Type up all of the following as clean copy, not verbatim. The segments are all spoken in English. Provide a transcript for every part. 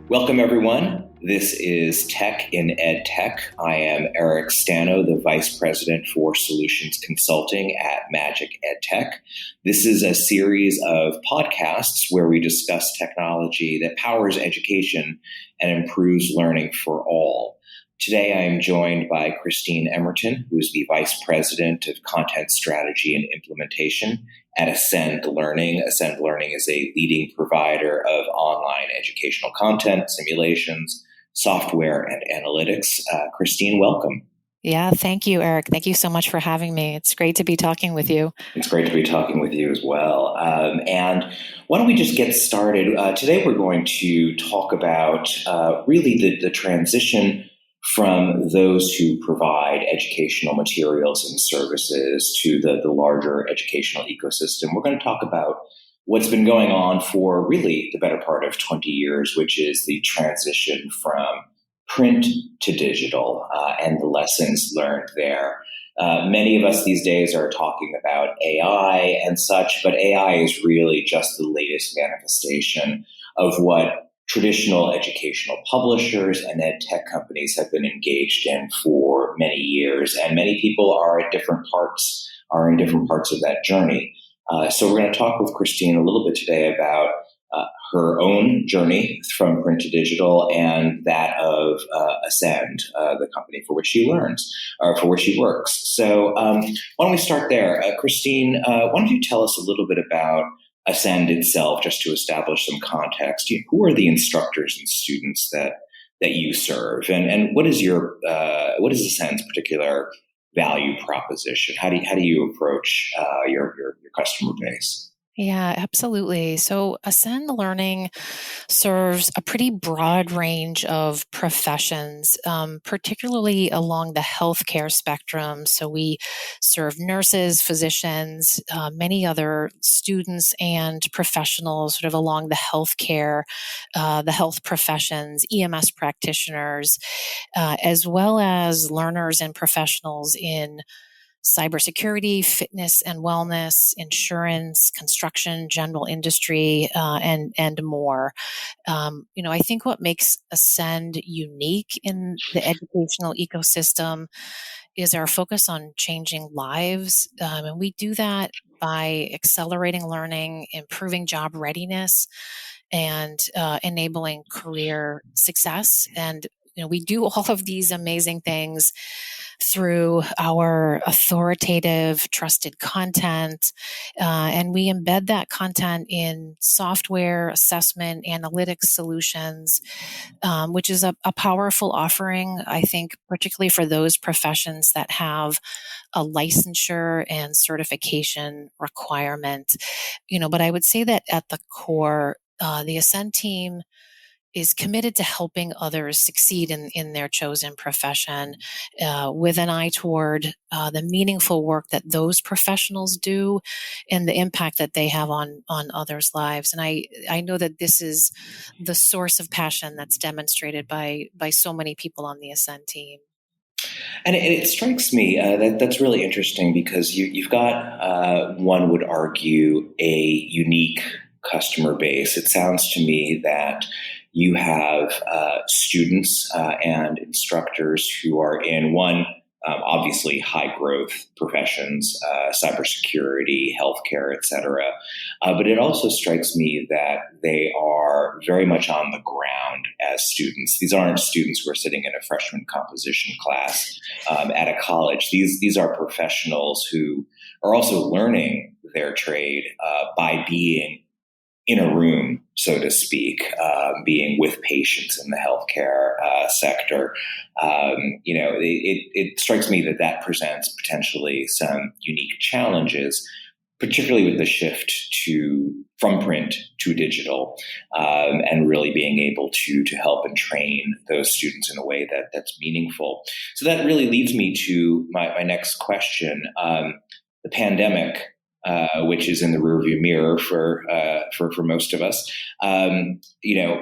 Welcome, everyone. This is Tech in Ed Tech. I am Eric Stano, the Vice President for Solutions Consulting at Magic Ed Tech. This is a series of podcasts where we discuss technology that powers education and improves learning for all. Today, I am joined by Christine Emerton, who is the Vice President of Content Strategy and Implementation at Ascend Learning. Ascend Learning is a leading provider of online educational content, simulations, software, and analytics. Christine, welcome. Yeah, thank you, Eric. Thank you so much for having me. It's great to be talking with you. It's great to be talking with you as well. And why don't we just get started? Today, we're going to talk about really the transition from those who provide educational materials and services to the larger educational ecosystem. We're going to talk about what's been going on for really the better part of 20 years, which is the transition from print to digital and the lessons learned there. Many of us these days are talking about AI and such, but AI is really just the latest manifestation of what traditional educational publishers and ed tech companies have been engaged in for many years, and many people are in different parts of that journey. So we're going to talk with Christine a little bit today about her own journey from print to digital and that of Ascend, the company for which she works. So why don't we start there? Christine, why don't you tell us a little bit about Ascend itself, just to establish some context? Who are the instructors and students that you serve, and what is Ascend's particular value proposition? How do you approach your customer base? Yeah, absolutely. So Ascend Learning serves a pretty broad range of professions, particularly along the healthcare spectrum. So we serve nurses, physicians, many other students and professionals sort of along the healthcare, the health professions, EMS practitioners, as well as learners and professionals in cybersecurity, fitness and wellness, insurance, construction, general industry, and more. I think what makes Ascend unique in the educational ecosystem is our focus on changing lives, and we do that by accelerating learning, improving job readiness, and enabling career success. And we do all of these amazing things through our authoritative, trusted content, and we embed that content in software, assessment, analytics solutions, which is a powerful offering, I think, particularly for those professions that have a licensure and certification requirement. But I would say that at the core, the Ascend team is committed to helping others succeed in their chosen profession, with an eye toward the meaningful work that those professionals do and the impact that they have on others' lives. And I know that this is the source of passion that's demonstrated by so many people on the Ascend team. And it strikes me that's really interesting because you've got, one would argue, a unique customer base. It sounds to me that you have students and instructors who are in obviously high growth professions, cybersecurity, healthcare, et cetera. But it also strikes me that they are very much on the ground as students. These aren't students who are sitting in a freshman composition class at a college. These are professionals who are also learning their trade by being in a room, so to speak, being with patients in the healthcare sector. It strikes me that presents potentially some unique challenges, particularly with the shift from print to digital, and really being able to help and train those students in a way that's meaningful. So that really leads me to my next question. The pandemic, which is in the rearview mirror for most of us,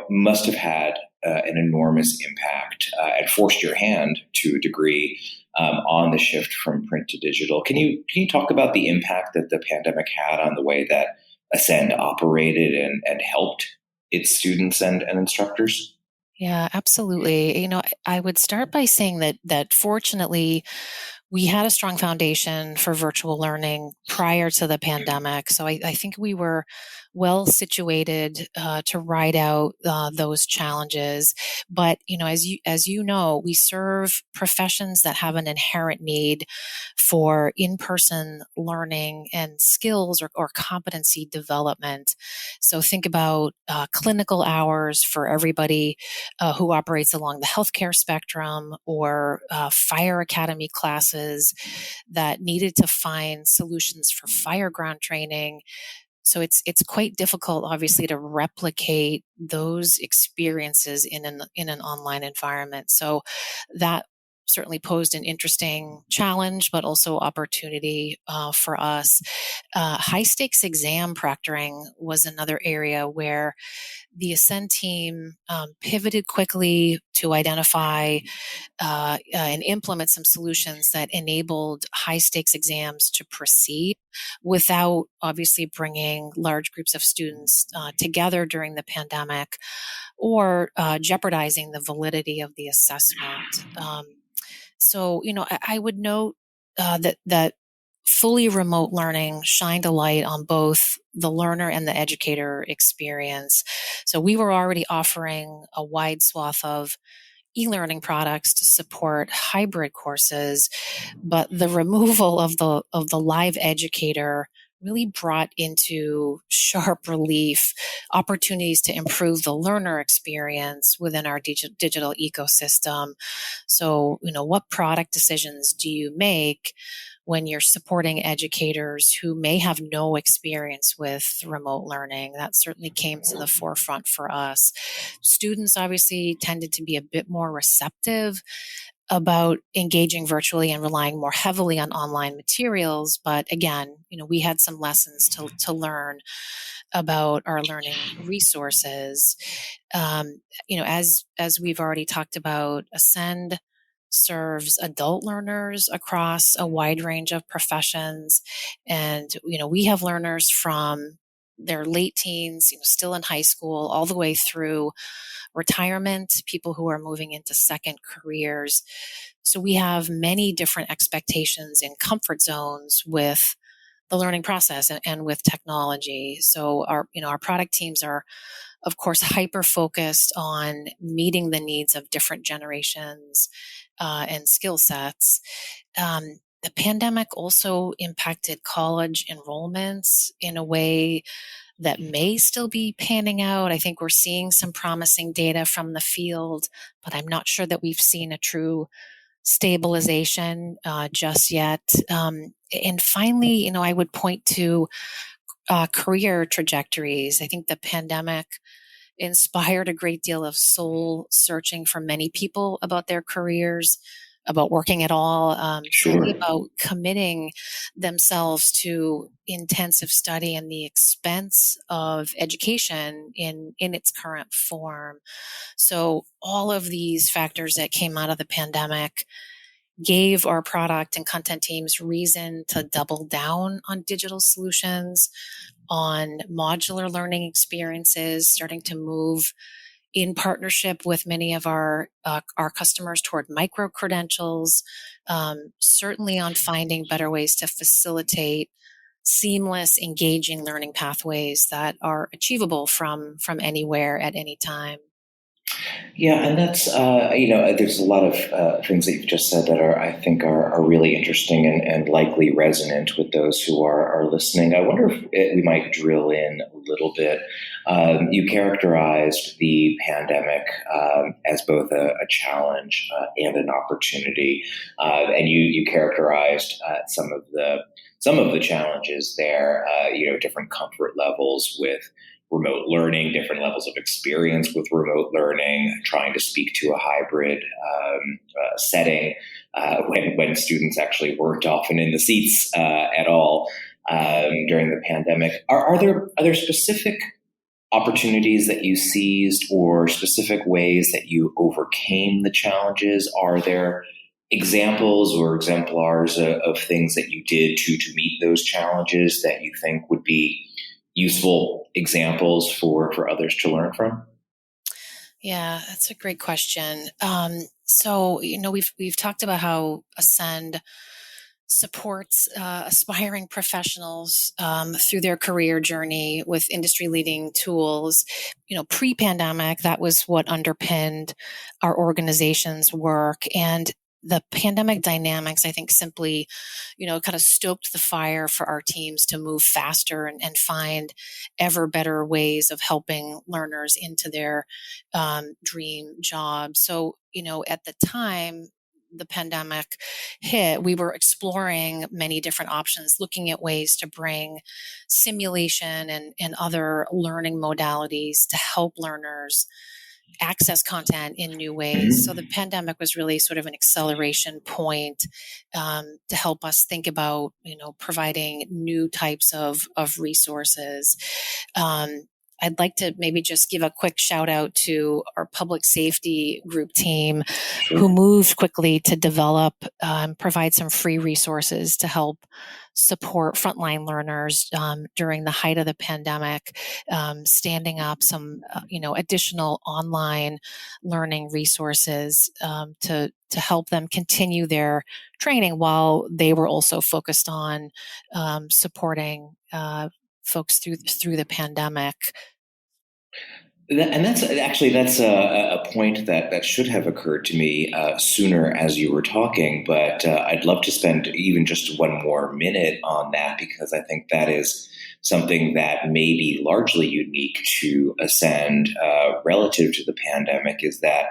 must have had an enormous impact and forced your hand to a degree on the shift from print to digital. Can you talk about the impact that the pandemic had on the way that Ascend operated and helped its students and instructors? Yeah, absolutely. I would start by saying that fortunately we had a strong foundation for virtual learning prior to the pandemic. So I think we were well situated to ride out those challenges. But as you know, we serve professions that have an inherent need for in-person learning and skills or competency development. So think about clinical hours for everybody who operates along the healthcare spectrum, or fire academy classes that needed to find solutions for fire ground training. So it's quite difficult, obviously, to replicate those experiences in an online environment. So that certainly posed an interesting challenge, but also opportunity for us. High stakes exam proctoring was another area where the Ascend team pivoted quickly to identify and implement some solutions that enabled high stakes exams to proceed without obviously bringing large groups of students together during the pandemic, or jeopardizing the validity of the assessment. I would note that fully remote learning shined a light on both the learner and the educator experience. So we were already offering a wide swath of e-learning products to support hybrid courses, but the removal of the live educator really brought into sharp relief opportunities to improve the learner experience within our digital ecosystem. So, what product decisions do you make when you're supporting educators who may have no experience with remote learning? That certainly came to the forefront for us. Students obviously tended to be a bit more receptive about engaging virtually and relying more heavily on online materials. But again, we had some lessons to learn about our learning resources. As we've already talked about, Ascend serves adult learners across a wide range of professions. And, we have learners from their late teens, still in high school, all the way through retirement, people who are moving into second careers. So we have many different expectations and comfort zones with the learning process and with technology. So our product teams are, of course, hyper focused on meeting the needs of different generations and skill sets. The pandemic also impacted college enrollments in a way that may still be panning out. I think we're seeing some promising data from the field, but I'm not sure that we've seen a true stabilization just yet. And finally, I would point to career trajectories. I think the pandemic inspired a great deal of soul searching for many people about their careers, about working at all, really Sure. about committing themselves to intensive study and the expense of education in its current form. So all of these factors that came out of the pandemic gave our product and content teams reason to double down on digital solutions, on modular learning experiences, starting to move in partnership with many of our customers toward micro credentials, certainly on finding better ways to facilitate seamless, engaging learning pathways that are achievable from anywhere at any time. Yeah, and that's there's a lot of things that you've just said that I think are really interesting and likely resonant with those who are listening. I wonder if we might drill in a little bit. You characterized the pandemic as both a challenge and an opportunity, and you characterized some of the challenges there. Different comfort levels with remote learning, different levels of experience with remote learning, trying to speak to a hybrid setting when students actually weren't often in the seats at all during the pandemic. Are there specific opportunities that you seized or specific ways that you overcame the challenges? Are there examples or exemplars of things that you did to meet those challenges that you think would be useful examples for others to learn from? Yeah, that's a great question. So, we've talked about how Ascend supports aspiring professionals through their career journey with industry leading tools. Pre-pandemic, that was what underpinned our organization's work. And the pandemic dynamics, I think, simply, kind of stoked the fire for our teams to move faster and find ever better ways of helping learners into their dream jobs. So, at the time the pandemic hit, we were exploring many different options, looking at ways to bring simulation and other learning modalities to help learners access content in new ways. So the Mhm. pandemic was really sort of an acceleration point to help us think about, providing new types of resources. Um, I'd like to maybe just give a quick shout out to our public safety group team who Sure. moved quickly to develop, provide some free resources to help support frontline learners during the height of the pandemic, standing up some, additional online learning resources to help them continue their training while they were also focused on supporting folks through the pandemic. And that's a point that should have occurred to me sooner as you were talking, but I'd love to spend even just one more minute on that because I think that is something that may be largely unique to Ascend relative to the pandemic. Is that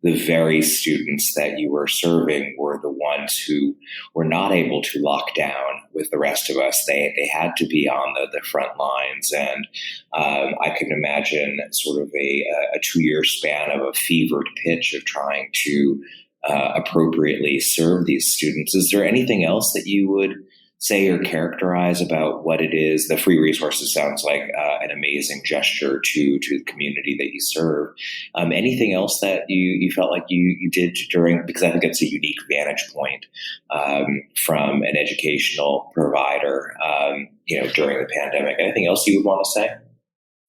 the very students that you were serving were the ones who were not able to lock down with the rest of us. They had to be on the front lines, and I can imagine sort of a 2 year span of a fevered pitch of trying to appropriately serve these students. Is there anything else that you would say or characterize about what it is? The free resources sounds like an amazing gesture to the community that you serve. Anything else that you felt like you did during, because I think it's a unique vantage point from an educational provider, during the pandemic. Anything else you would want to say?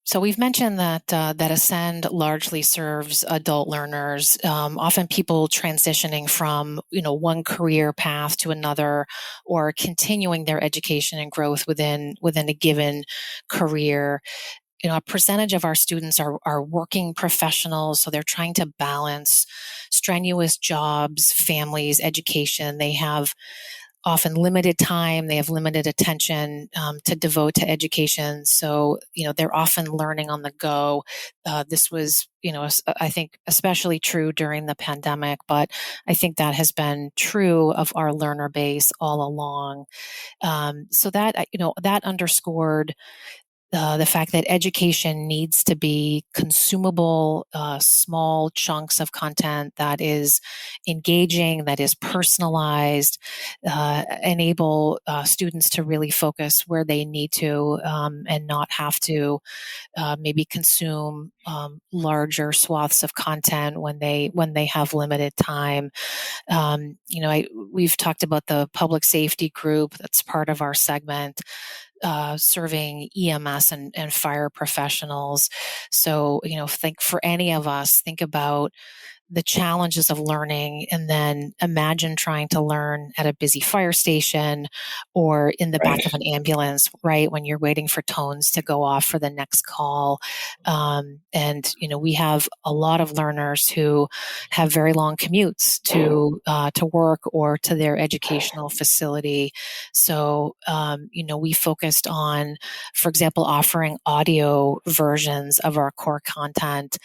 So we've mentioned that Ascend largely serves adult learners, often people transitioning from one career path to another, or continuing their education and growth within a given career. A percentage of our students are working professionals, so they're trying to balance strenuous jobs, families, education. They have often limited time, they have limited attention to devote to education, so they're often learning on the go. This was, I think, especially true during the pandemic, but I think that has been true of our learner base all along. So that underscored the fact that education needs to be consumable, small chunks of content that is engaging, that is personalized, enable students to really focus where they need to, and not have to maybe consume larger swaths of content when they have limited time. We've talked about the public safety group that's part of our segment, serving EMS and fire professionals. So, think for any of us, think about the challenges of learning and then imagine trying to learn at a busy fire station or in the back Right. of an ambulance, right, when you're waiting for tones to go off for the next call. And we have a lot of learners who have very long commutes to work or to their educational facility. So we focused on, for example, offering audio versions of our core content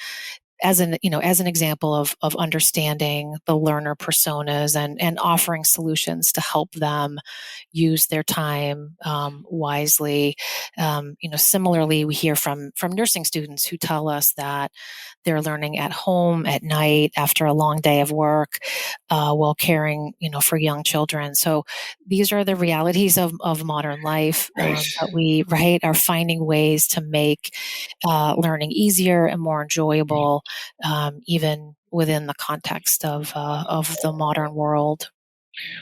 as an example of understanding the learner personas and offering solutions to help them use their time wisely. Similarly, we hear from nursing students who tell us that they're learning at home at night after a long day of work, while caring, for young children. So these are the realities of modern life. Right. But we, right, are finding ways to make learning easier and more enjoyable, even within the context of the modern world.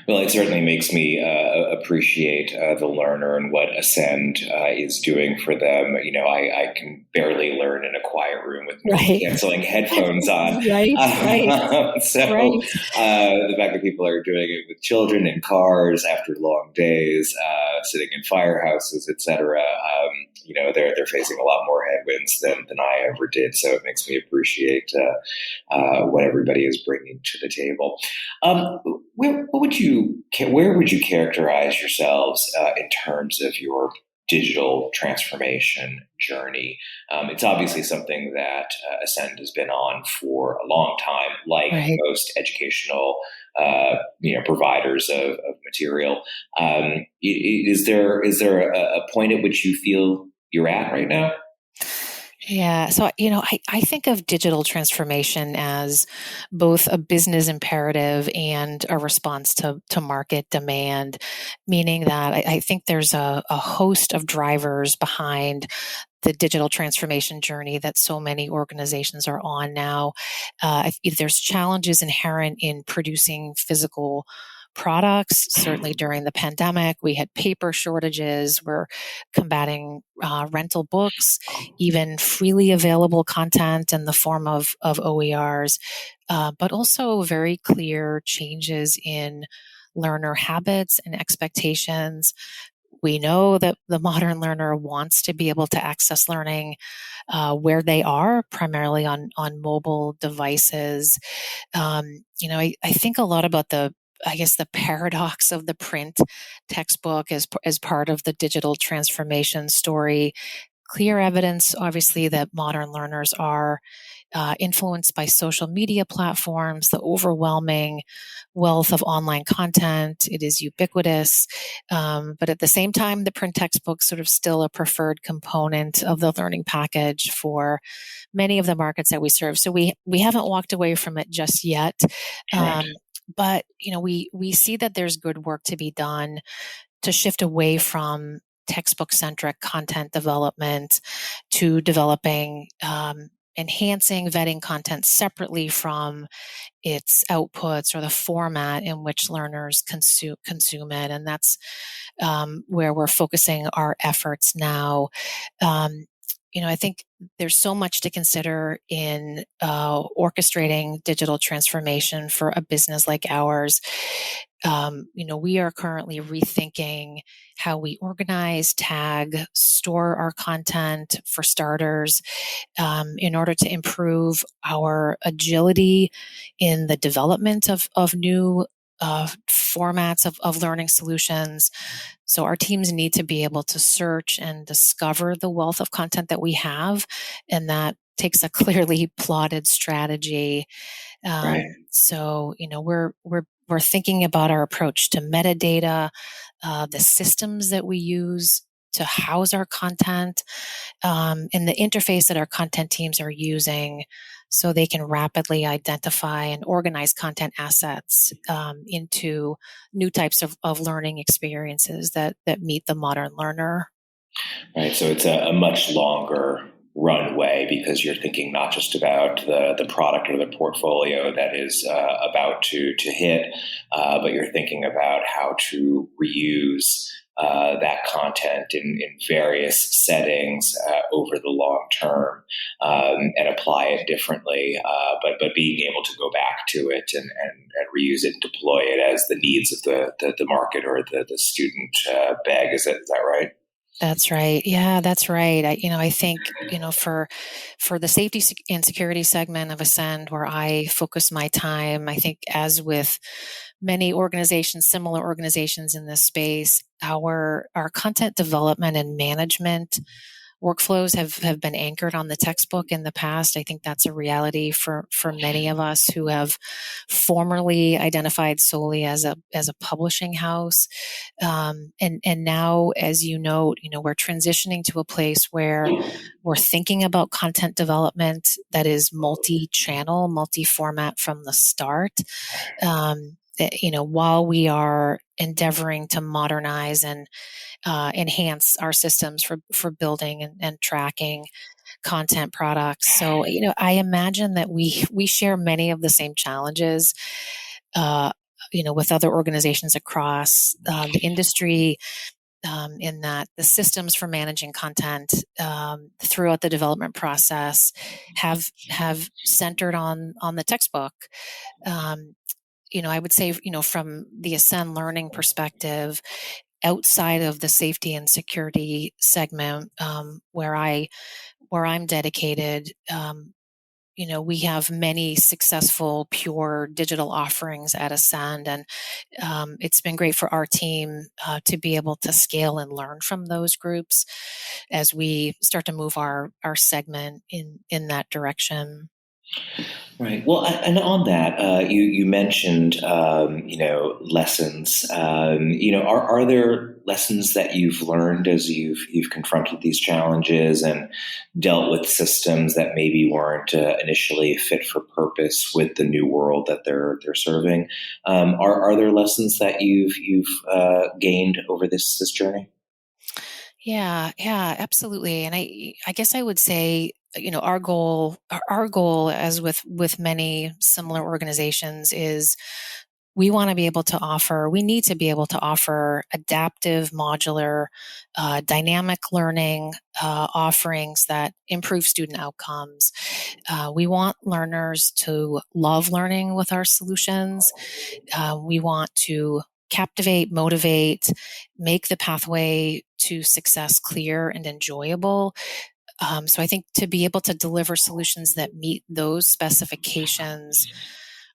Well, it certainly makes me appreciate the learner and what Ascend is doing for them. I can barely learn in a quiet room with noise Right. canceling headphones on. Right. Right. So Right. the fact that people are doing it with children in cars after long days, sitting in firehouses, etc., they're facing a lot more headwinds than I ever did. So it makes me appreciate what everybody is bringing to the table. Um, where would you characterize yourselves in terms of your digital transformation journey? It's obviously something that Ascend has been on for a long time, like Right. most educational providers of material. Is there a point at which you feel you're at right now? Yeah. So, I think of digital transformation as both a business imperative and a response to market demand, meaning that I think there's a host of drivers behind the digital transformation journey that so many organizations are on now. If there's challenges inherent in producing physical products. Certainly during the pandemic, we had paper shortages. We're combating rental books, even freely available content in the form of OERs, but also very clear changes in learner habits and expectations. We know that the modern learner wants to be able to access learning where they are, primarily on mobile devices. I think a lot about the paradox of the print textbook as part of the digital transformation story. Clear evidence, obviously, that modern learners are influenced by social media platforms, the overwhelming wealth of online content. It is ubiquitous. But at the same time, the print textbook sort of still a preferred component of the learning package for many of the markets that we serve. So we haven't walked away from it just yet. Right. Um, but we see that there's good work to be done to shift away from textbook centric content development to developing enhancing vetting content separately from its outputs or the format in which learners consume it. And that's where we're focusing our efforts now. Um, I think there's so much to consider in orchestrating digital transformation for a business like ours. We are currently rethinking how we organize, tag, store our content for starters, in order to improve our agility in the development of new formats of learning solutions. So our teams need to be able to search and discover the wealth of content that we have, and that takes a clearly plotted strategy. Right. We're thinking about our approach to metadata, the systems that we use to house our content, and the interface that our content teams are using so they can rapidly identify and organize content assets into new types of learning experiences that meet the modern learner. Right. So it's a much longer runway because you're thinking not just about the product or the portfolio that is about to hit, but you're thinking about how to reuse that content in various settings over the long term, and apply it differently, but being able to go back to it and reuse it and deploy it as the needs of the market or the student beg. Is that right? That's right. Yeah, that's right. I think, for the safety and security segment of Ascend, where I focus my time, I think as with many organizations, similar organizations in this space, our content development and management workflows have been anchored on the textbook in the past. I think that's a reality for many of us who have formerly identified solely as a publishing house. And now, as you note, we're transitioning to a place where we're thinking about content development that is multi-channel, multi-format from the start. While we are endeavoring to modernize and enhance our systems for building and tracking content products. So, I imagine that we share many of the same challenges. Uh, with other organizations across the industry, in that the systems for managing content throughout the development process have centered on the textbook. I would say, from the Ascend Learning perspective, outside of the safety and security segment, where I'm dedicated, we have many successful pure digital offerings at Ascend, and it's been great for our team to be able to scale and learn from those groups as we start to move our segment in that direction. Right. Well, and on that, you mentioned lessons. Are there lessons that you've learned as you've confronted these challenges and dealt with systems that maybe weren't initially fit for purpose with the new world that they're serving? Are there lessons that you've gained over this journey? Yeah, absolutely. And I guess I would say, our goal, as with many similar organizations, is we need to be able to offer adaptive, modular, dynamic learning offerings that improve student outcomes. We want learners to love learning with our solutions. We want to captivate, motivate, make the pathway to success clear and enjoyable. So I think to be able to deliver solutions that meet those specifications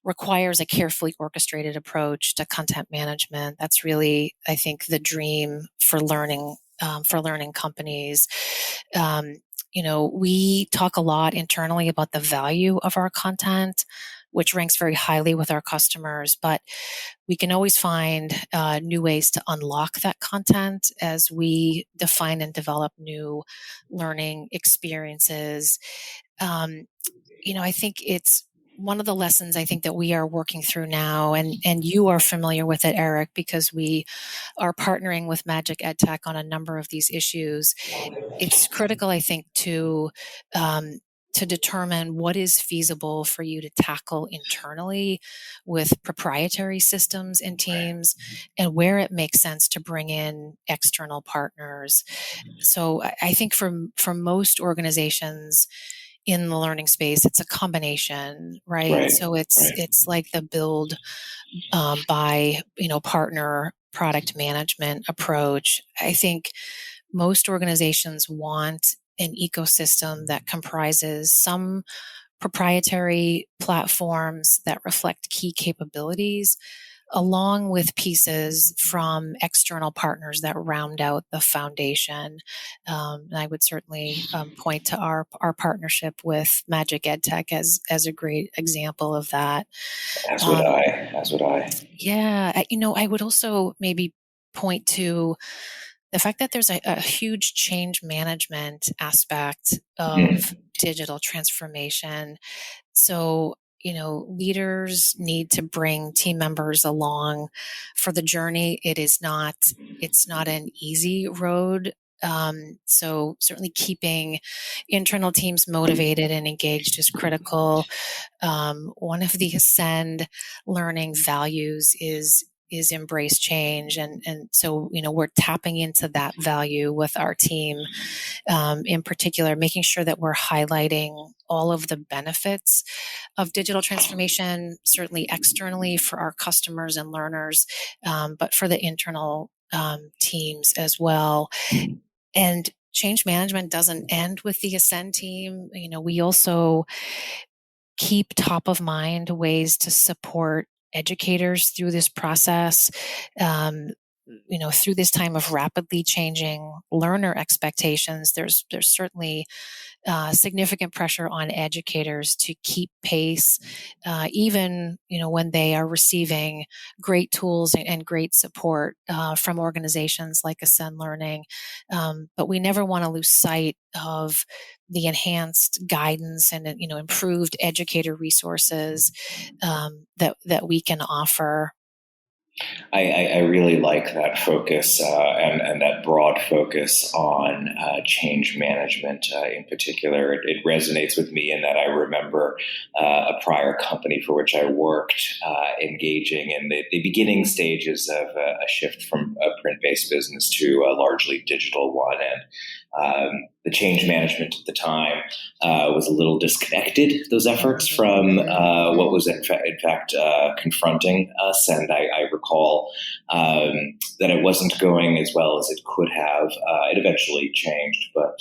requires a carefully orchestrated approach to content management. That's really, I think, the dream for learning companies. We talk a lot internally about the value of our content, which ranks very highly with our customers, but we can always find new ways to unlock that content as we define and develop new learning experiences. I think it's one of the lessons I think that we are working through now, and you are familiar with it, Eric, because we are partnering with Magic EdTech on a number of these issues. It's critical, I think, to determine what is feasible for you to tackle internally with proprietary systems and teams, and where it makes sense to bring in external partners. So I think for most organizations in the learning space, it's a combination, right? Right. So it's Right. it's like the build by partner product management approach. I think most organizations want an ecosystem that comprises some proprietary platforms that reflect key capabilities, along with pieces from external partners that round out the foundation. And I would certainly point to our partnership with Magic EdTech as a great example of that. As would Um, I. As would I. yeah, I would also maybe point to the fact that there's a huge change management aspect of Mm. digital transformation. So, leaders need to bring team members along for the journey. It's not an easy road. So certainly keeping internal teams motivated and engaged is critical. One of the Ascend learning values is embrace change, and so we're tapping into that value with our team, in particular, making sure that we're highlighting all of the benefits of digital transformation, certainly externally for our customers and learners, but for the internal teams as well. And change management doesn't end with the Ascend team. We also keep top of mind ways to support educators through this process. Um, through this time of rapidly changing learner expectations, there's certainly significant pressure on educators to keep pace, even when they are receiving great tools and great support from organizations like Ascend Learning. But we never want to lose sight of the enhanced guidance and improved educator resources that we can offer. I really like that focus and that broad focus on change management in particular. It resonates with me in that I remember a prior company for which I worked engaging in the beginning stages of a shift from a print-based business to a largely digital one. And the change management at the time was a little disconnected, those efforts, from what was in fact confronting us. And I recall that it wasn't going as well as it could have. It eventually changed, but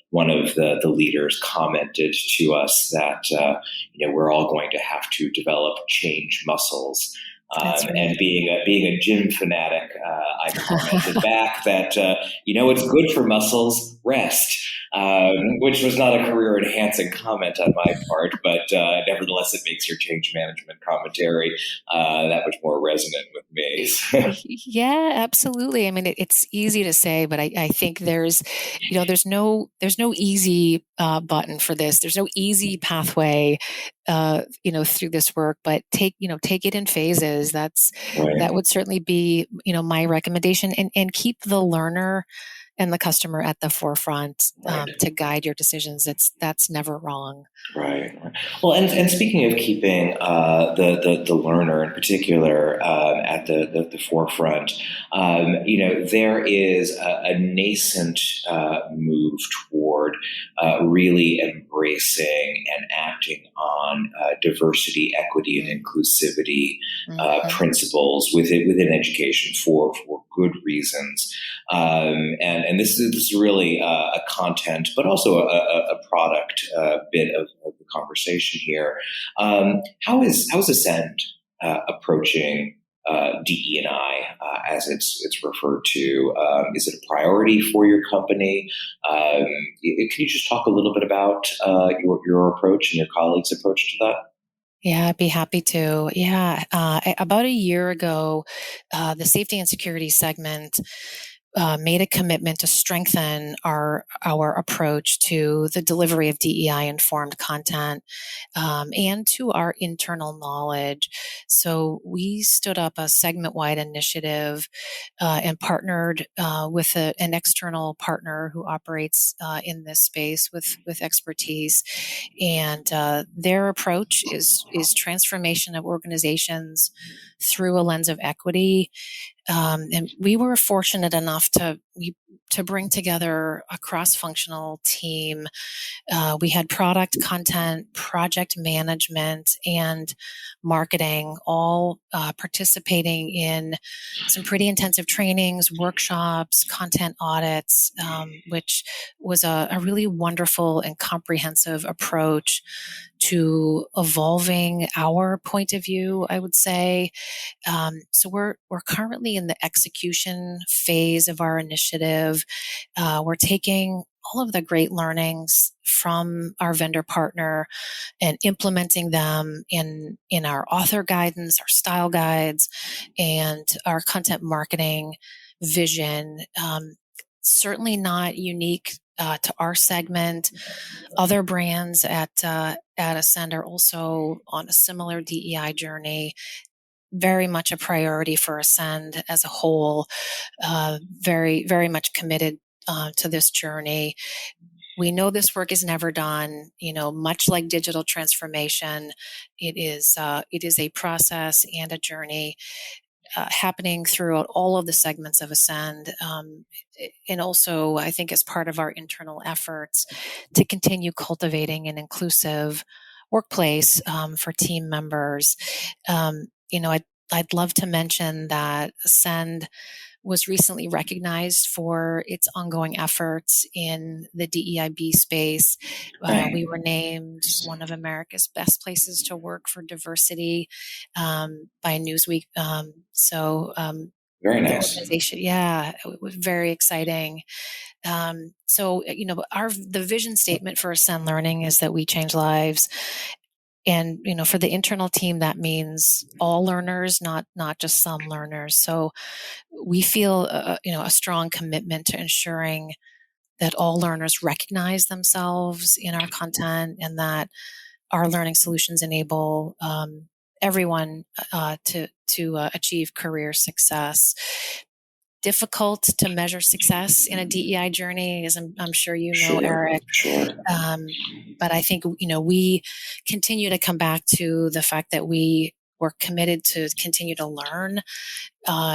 one of the leaders commented to us that we're all going to have to develop change muscles. That's right. And being a gym fanatic, I commented back that it's good for muscles, rest, which was not a career enhancing comment on my part, but nevertheless, it makes your change management commentary that much more resonant with me. Yeah, absolutely. I mean, it's easy to say, but I think there's no easy button for this. There's no easy pathway, through this work. But take it in phases. That Right. would certainly be my recommendation, and keep the learner and the customer at the forefront Right. to guide your decisions. That's never wrong. Right. Well, and speaking of keeping the learner in particular at the forefront, there is a nascent move toward really embracing and acting on diversity, equity, and inclusivity principles within education for good reasons. And this is really a content, but also a product bit of the conversation here. How is Ascend approaching DE&I as it's referred to? Is it a priority for your company? Can you just talk a little bit about your approach and your colleagues' approach to that? Yeah, I'd be happy to. Yeah, about a year ago, the safety and security segment made a commitment to strengthen our approach to the delivery of DEI informed content, and to our internal knowledge. So we stood up a segment wide initiative and partnered with an external partner who operates in this space with expertise. And their approach is transformation of organizations through a lens of equity. And we were fortunate enough to bring together a cross-functional team. We had product, content, project management, and marketing all participating in some pretty intensive trainings, workshops, content audits, which was a really wonderful and comprehensive approach to evolving our point of view, I would say. So we're currently in the execution phase of our initiative. We're taking all of the great learnings from our vendor partner and implementing them in our author guidance, our style guides, and our content marketing vision. Certainly not unique to our segment. Other brands at Ascend are also on a similar DEI journey. Very much a priority for Ascend as a whole. Very, very much committed to this journey. We know this work is never done. Much like digital transformation, it is a process and a journey happening throughout all of the segments of Ascend. And also, I think, as part of our internal efforts to continue cultivating an inclusive workplace for team members. I'd love to mention that Ascend was recently recognized for its ongoing efforts in the DEIB space. Right. We were named one of America's best places to work for diversity by Newsweek. Very The nice. organization, yeah, it was very exciting. The vision statement for Ascend Learning is that we change lives. And for the internal team, that means all learners, not just some learners. So we feel a strong commitment to ensuring that all learners recognize themselves in our content, and that our learning solutions enable everyone to achieve career success. Difficult to measure success in a DEI journey, as I'm sure you know, Sure, Eric. sure. But I think, we continue to come back to the fact that we're committed to continue to learn,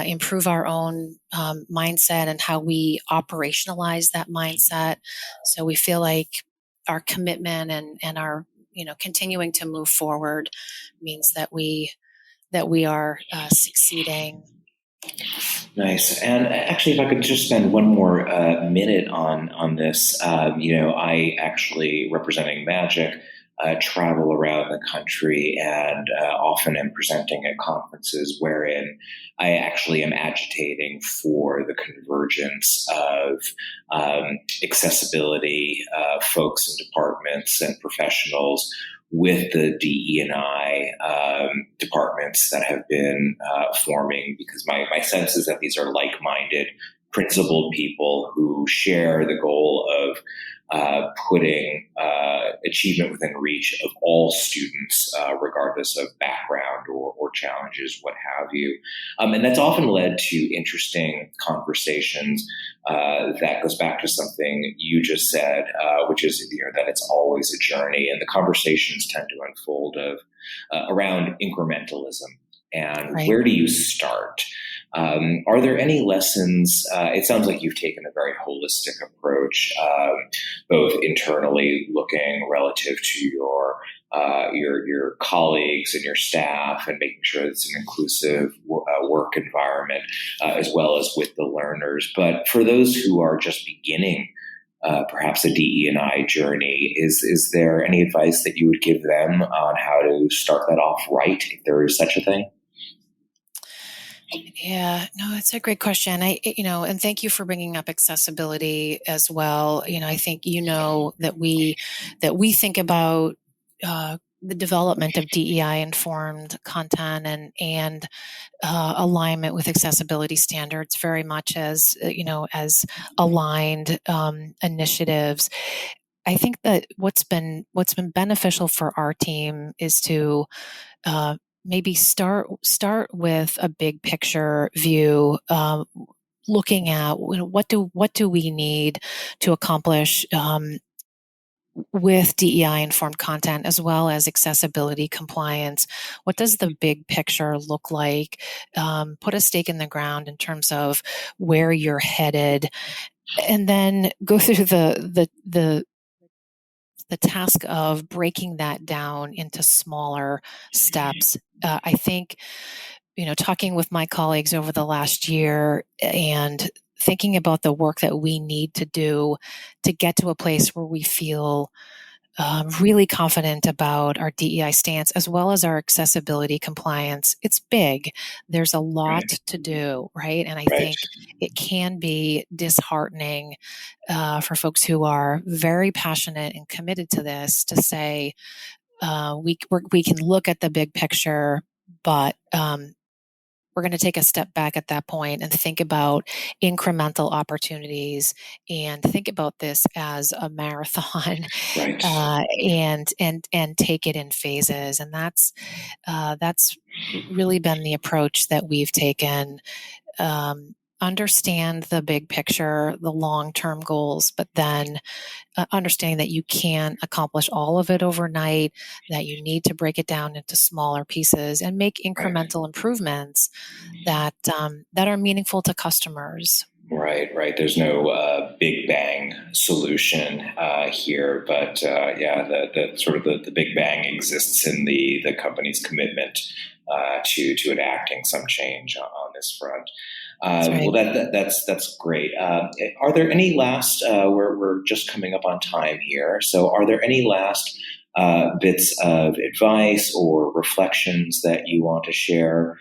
improve our own mindset and how we operationalize that mindset. So we feel like our commitment and our, continuing to move forward means that we are succeeding. Nice. And actually, if I could just spend one more minute on this, I actually, representing Magic, travel around the country and often am presenting at conferences wherein I actually am agitating for the convergence of accessibility folks and departments and professionals with the DE&I departments that have been forming, because my sense is that these are like-minded, principled people who share the goal of putting achievement within reach of all students, regardless of background or challenges, what have you. And that's often led to interesting conversations that goes back to something you just said, which is that it's always a journey. And the conversations tend to unfold around incrementalism. And Right. where do you start? Are there any lessons? It sounds like you've taken a very holistic approach, both internally looking relative to your colleagues and your staff, and making sure it's an inclusive work environment, as well as with the learners. But for those who are just beginning, perhaps a DE&I journey, is there any advice that you would give them on how to start that off right, if there is such a thing? Yeah, no, it's a great question. And thank you for bringing up accessibility as well. I think that we think about the development of DEI informed content and alignment with accessibility standards very much as as aligned initiatives. I think that what's been beneficial for our team is to maybe start with a big picture view, looking at what do we need to accomplish with DEI informed content, as well as accessibility compliance. What does the big picture look like? Put a stake in the ground in terms of where you're headed, and then go through the task of breaking that down into smaller steps. I think, talking with my colleagues over the last year and thinking about the work that we need to do to get to a place where we feel really confident about our DEI stance, as well as our accessibility compliance. It's big. There's a lot to do, right? And I think it can be disheartening for folks who are very passionate and committed to this to say, we can look at the big picture, but we're going to take a step back at that point and think about incremental opportunities and think about this as a marathon, and take it in phases. And that's really been the approach that we've taken. Understand the big picture, the long-term goals, but then understanding that you can't accomplish all of it overnight, that you need to break it down into smaller pieces and make incremental improvements that are meaningful to customers. Right. There's no big bang solution here, but the sort of the big bang exists in the company's commitment to enacting some change on this front. Right. Well, that's great. Are there any last? We're just coming up on time here, so are there any last bits of advice or reflections that you want to share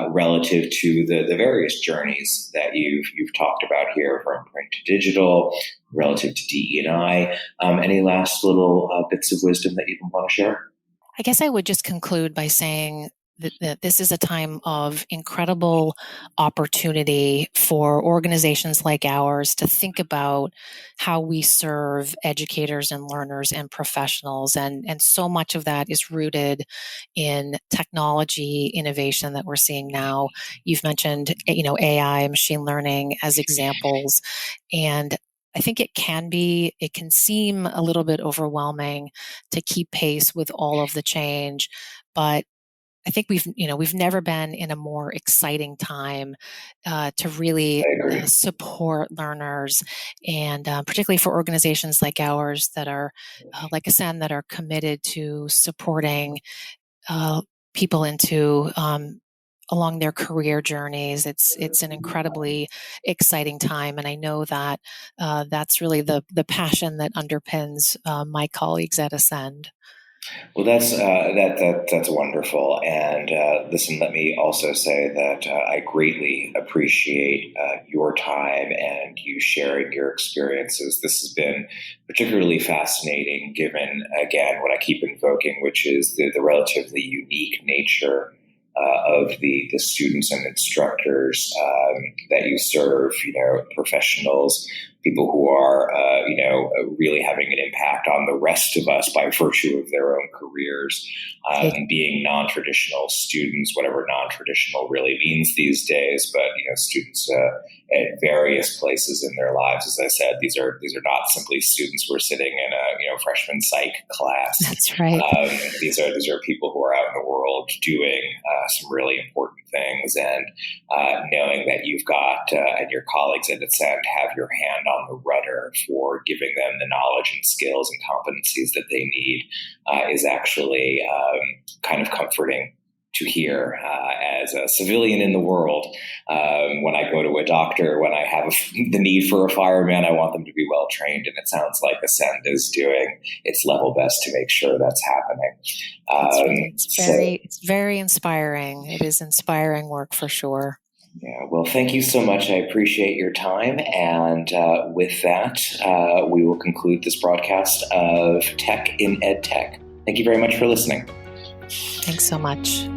relative to the various journeys that you've talked about here, from print to digital, relative to DE&I? Any last little bits of wisdom that you want to share? I guess I would just conclude by saying this is a time of incredible opportunity for organizations like ours to think about how we serve educators and learners and professionals. And so much of that is rooted in technology innovation that we're seeing now. You've mentioned, AI, machine learning as examples. And I think it can seem a little bit overwhelming to keep pace with all of the change, but I think we've never been in a more exciting time to really support learners, and particularly for organizations like ours that are, like Ascend, that are committed to supporting people into along their career journeys. It's an incredibly exciting time, and I know that that's really the passion that underpins my colleagues at Ascend. Well, that's wonderful. And listen, let me also say that I greatly appreciate your time and you sharing your experiences. This has been particularly fascinating, given again what I keep invoking, which is the relatively unique nature of the students and instructors that you serve. Professionals, people who are, really having an impact on the rest of us by virtue of their own careers, being non-traditional students, whatever non-traditional really means these days. But students at various places in their lives. As I said, these are not simply students who are sitting in a freshman psych class. That's right. These are people who are out in the world doing some really important things, and knowing that you've got and your colleagues at Ascend have your hand on the rudder for giving them the knowledge and skills and competencies that they need is actually kind of comforting to hear as a civilian in the world. When I go to a doctor, when I have the need for a fireman, I want them to be well trained, and it sounds like Ascend is doing its level best to make sure that's happening. It's very inspiring. It is inspiring work for sure. Yeah, well, thank you so much. I appreciate your time. And with that, we will conclude this broadcast of Tech in EdTech. Thank you very much for listening. Thanks so much.